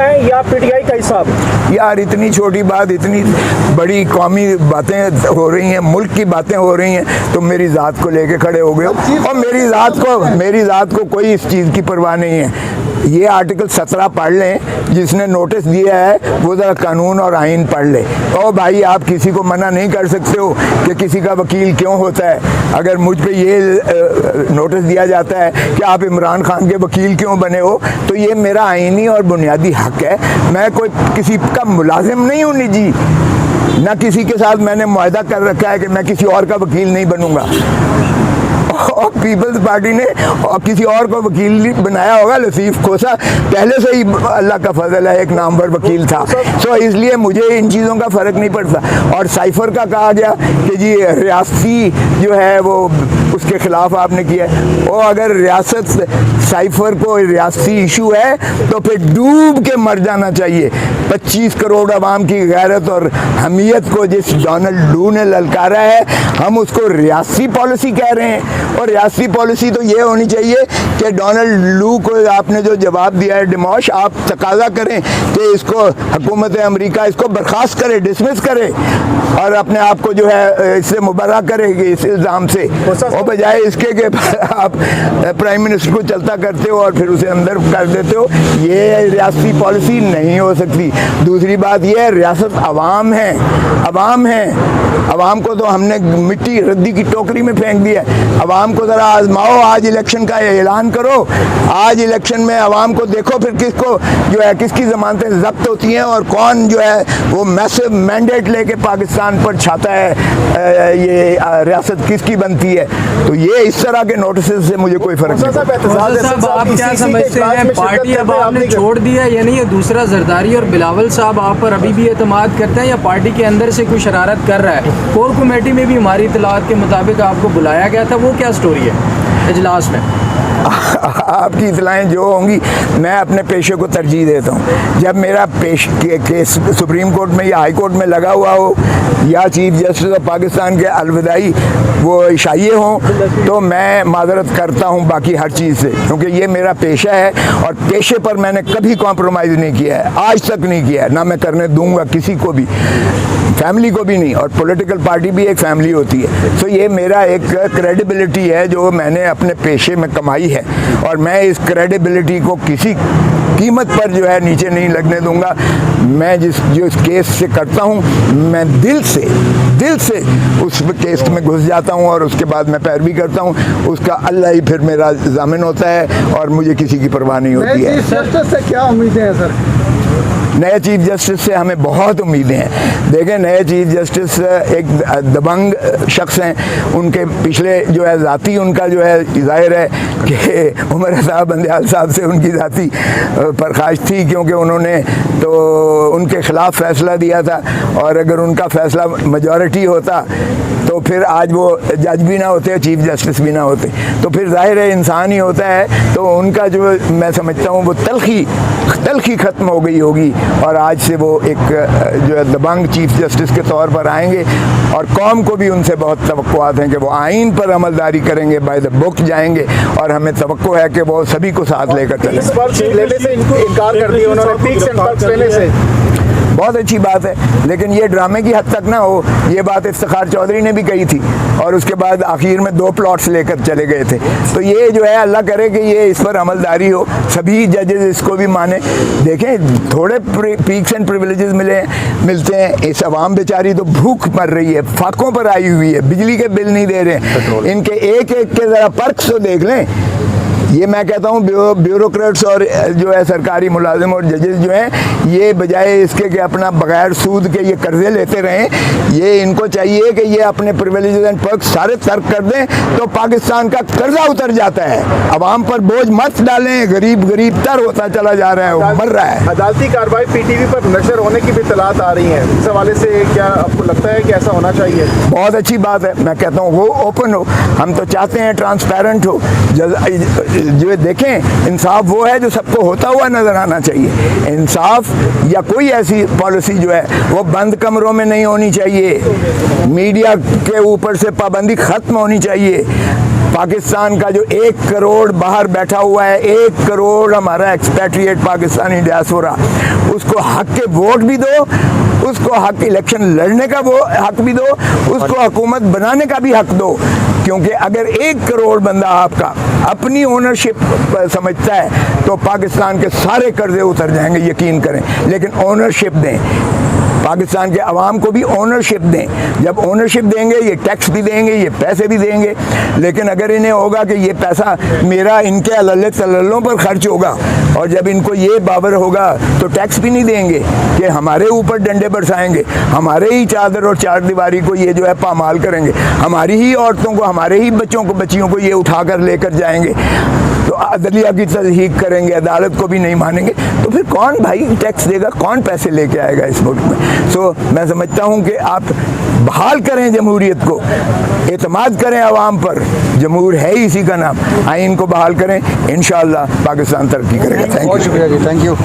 या पीटीआई का हिसाब? यार इतनी छोटी बात, इतनी बड़ी कौमी बातें हो रही हैं, मुल्क की बातें हो रही हैं, तो मेरी ज़ात को लेके खड़े हो गए हो। और मेरी ज़ात को कोई इस चीज़ की परवाह नहीं है। ये आर्टिकल 17 पढ़ लें, जिसने नोटिस दिया है वो ज़रा कानून और आइन पढ़ ले। और भाई आप किसी को मना नहीं कर सकते हो कि किसी का वकील क्यों होता है। अगर मुझ पे ये नोटिस दिया जाता है कि आप इमरान खान के वकील क्यों बने हो, तो ये मेरा आइनी और बुनियादी हक है। मैं कोई किसी का मुलाजिम नहीं हूँ निजी, ना किसी के साथ मैंने मुआहदा कर रखा है कि मैं किसी और का वकील नहीं बनूंगा। और पीपल्स पार्टी ने और किसी और को वकील बनाया होगा। लतीफ़ खोसा पहले से ही अल्लाह का फजल है एक नामवर वकील था, तो इसलिए मुझे इन चीज़ों का फ़र्क नहीं पड़ता। और साइफ़र का कहा गया कि जी रियासती जो है वो उसके ख़िलाफ़ आपने किया है। और अगर रियासत साइफ़र को रियासती इशू है तो फिर डूब के मर जाना चाहिए। 25 करोड़ आवाम की गैरत और हमीयत को जिस डोनाल्ड लू ने ललकारा है, हम उसको रियासती पॉलिसी कह रहे हैं। और रियासती पॉलिसी तो ये होनी चाहिए कि डोनाल्ड लू को आपने जो जवाब दिया है डिमोश, आप तकाजा करें कि इसको हुकूमत अमेरिका इसको बर्खास्त करे, डिसमिस करे और अपने आप को जो है इससे मुबर्रा करेगी इस इल्ज़ाम से, और बजाय इसके कि आप प्राइम मिनिस्टर को चलता करते हो और फिर उसे अंदर कर देते हो। ये रियासती पॉलिसी नहीं हो सकती। दूसरी बात यह है, रियासत अवाम है, अवाम है। अवाम को तो हमने मिट्टी रद्दी की टोकरी में फेंक दिया। अवाम को ज़रा आजमाओ, आज इलेक्शन का ऐलान करो, आज इलेक्शन में अवाम को देखो फिर किसको जो है किसकी ज़मानतें ज़ब्त होती हैं और कौन जो है वो मैसिव मैंडेट लेके पाकिस्तान पर छाता है, ये रियासत किसकी बनती है। तो ये इस तरह के नोटिस से मुझे कोई फ़र्क नहीं पड़ता। आप क्या समझते हैं, पार्टी अब आपने छोड़ दिया या नहीं? दूसरा जरदारी और बिलावल साहब आप पर अभी भी एतमाद करते हैं या पार्टी के अंदर से कोई शरारत कर रहा है? कोर कमेटी में भी हमारी इतलात के मुताबिक आपको बुलाया गया था, वो क्या स्टोरी है इजलास में? आपकी इतलाएँ जो होंगी, मैं अपने पेशे को तरजीह देता हूँ। जब मेरा केस सुप्रीम कोर्ट में या हाई कोर्ट में लगा हुआ हो या चीफ जस्टिस ऑफ पाकिस्तान के अलविदाई वो इशाइये हों, तो मैं माजरत करता हूँ बाकी हर चीज़ से, क्योंकि ये मेरा पेशा है और पेशे पर मैंने कभी कॉम्प्रोमाइज़ नहीं किया है, आज तक नहीं किया है, ना मैं करने दूंगा किसी को भी, फैमिली को भी नहीं। और पॉलिटिकल पार्टी भी एक फैमिली होती है। तो ये मेरा एक क्रेडिबिलिटी है जो मैंने अपने पेशे में कमाई है और मैं इस क्रेडिबिलिटी को किसी कीमत पर जो है नीचे नहीं लगने दूंगा। मैं जो इस केस से करता हूँ, मैं दिल से उस केस में घुस जाता हूँ और उसके बाद मैं पैरवी करता हूँ। उसका अल्लाह ही फिर मेरा ज़ामिन होता है और मुझे किसी की परवाह नहीं होती है। चीफ जस्टिस से क्या उम्मीदें हैं सर? नए चीफ जस्टिस से हमें बहुत उम्मीदें हैं। देखें, नए चीफ जस्टिस एक दबंग शख्स हैं। उनके पिछले जो है ज़ाती उनका जो है ज़ाहिर है कि उमर साहब बंदयाल साहब से उनकी ज़ाती परखाश थी, क्योंकि उन्होंने तो उनके ख़िलाफ़ फ़ैसला दिया था और अगर उनका फ़ैसला मेजॉरिटी होता तो फिर आज वो जज भी ना होते, चीफ जस्टिस भी ना होते। तो फिर ज़ाहिर है इंसान ही होता है। तो उनका जो मैं समझता हूँ वो तलखी ख़त्म हो गई होगी और आज से वो एक जो है दबंग चीफ जस्टिस के तौर पर आएंगे और कौम को भी उनसे बहुत तवक्कुआत हैं कि वो आइन पर अमलदारी करेंगे, बाय द बुक जाएंगे और हमें तवक्को है कि वो सभी को साथ लेकर चलें। लेने से इनकार कर दिया उन्होंने, पीक्स एंड पर्क्स लेने से। बहुत अच्छी बात है, लेकिन ये ड्रामे की हद तक ना हो। ये बात इफ्तिखार चौधरी ने भी कही थी और उसके बाद आखिर में 2 प्लॉट्स लेकर चले गए थे। तो ये जो है अल्लाह करे कि ये इस पर अमलदारी हो, सभी जजेस इसको भी माने। देखें, थोड़े पीक्स एंड प्रिविलेजेस मिलते हैं। इस अवाम बेचारी तो भूख मर रही है, फाकों पर आई हुई है, बिजली के बिल नहीं दे रहे हैं। इनके एक के ज़रा पर्क्स तो देख लें। ये मैं कहता हूँ ब्यूरोक्रेट्स और जो है सरकारी मुलाजिम और जजेस जो हैं, ये बजाय इसके कि अपना बगैर सूद के ये कर्जे लेते रहें, ये इनको चाहिए कि ये अपने प्रिविलेजेस एंड पर्क्स सारे तर्क कर दें तो पाकिस्तान का कर्जा उतर जाता है। अवाम पर बोझ मत डालें, गरीब तर होता चला जा रहा है, मर रहा है। अदालती कार्रवाई पीटीवी पर नशर होने की भी इत्तलात आ रही हैं, इस हवाले से क्या आपको लगता है कि ऐसा होना चाहिए? बहुत अच्छी बात है। मैं कहता हूँ वो ओपन हो, हम तो चाहते हैं ट्रांसपेरेंट हो। जो देखें, इंसाफ वो है जो सबको होता हुआ नजर आना चाहिए। इंसाफ या कोई ऐसी पॉलिसी जो है वो बंद कमरों में नहीं होनी चाहिए। मीडिया के ऊपर से पाबंदी खत्म होनी चाहिए। पाकिस्तान का जो 1 करोड़ बाहर बैठा हुआ है, 1 करोड़ हमारा एक्सपैट्रिएट पाकिस्तानी डायस्पोरा, उसको हक के वोट भी दो, उसको हक इलेक्शन लड़ने का वो हक भी दो, उसको हुकूमत बनाने का भी हक दो। क्योंकि अगर 1 करोड़ बंदा आपका अपनी ओनरशिप समझता है तो पाकिस्तान के सारे कर्जे उतर जाएंगे, यकीन करें। लेकिन ओनरशिप दें, पाकिस्तान के अवाम को भी ओनरशिप दें। जब ओनरशिप देंगे ये टैक्स भी देंगे, ये पैसे भी देंगे। लेकिन अगर इन्हें होगा कि ये पैसा मेरा इनके अल्ले तल्लों पर खर्च होगा, और जब इनको ये बावर होगा तो टैक्स भी नहीं देंगे कि हमारे ऊपर डंडे बरसाएंगे, हमारे ही चादर और चार दीवारी को ये जो है पामाल करेंगे, हमारी ही औरतों को, हमारे ही बच्चों को, बच्चियों को ये उठाकर लेकर जाएंगे, तो अदलिया की तस्दीक करेंगे, अदालत को भी नहीं मानेंगे, तो फिर कौन भाई टैक्स देगा, कौन पैसे लेके आएगा इस मुल्क में। सो मैं समझता हूँ कि आप बहाल करें जमहूरियत को, एतमाद करें अवाम पर, जमहूर है ही इसी का नाम, आइन को बहाल करें, इंशाअल्लाह पाकिस्तान तरक्की करेगा। Thank you. बहुत शुक्रिया जी, थैंक यू।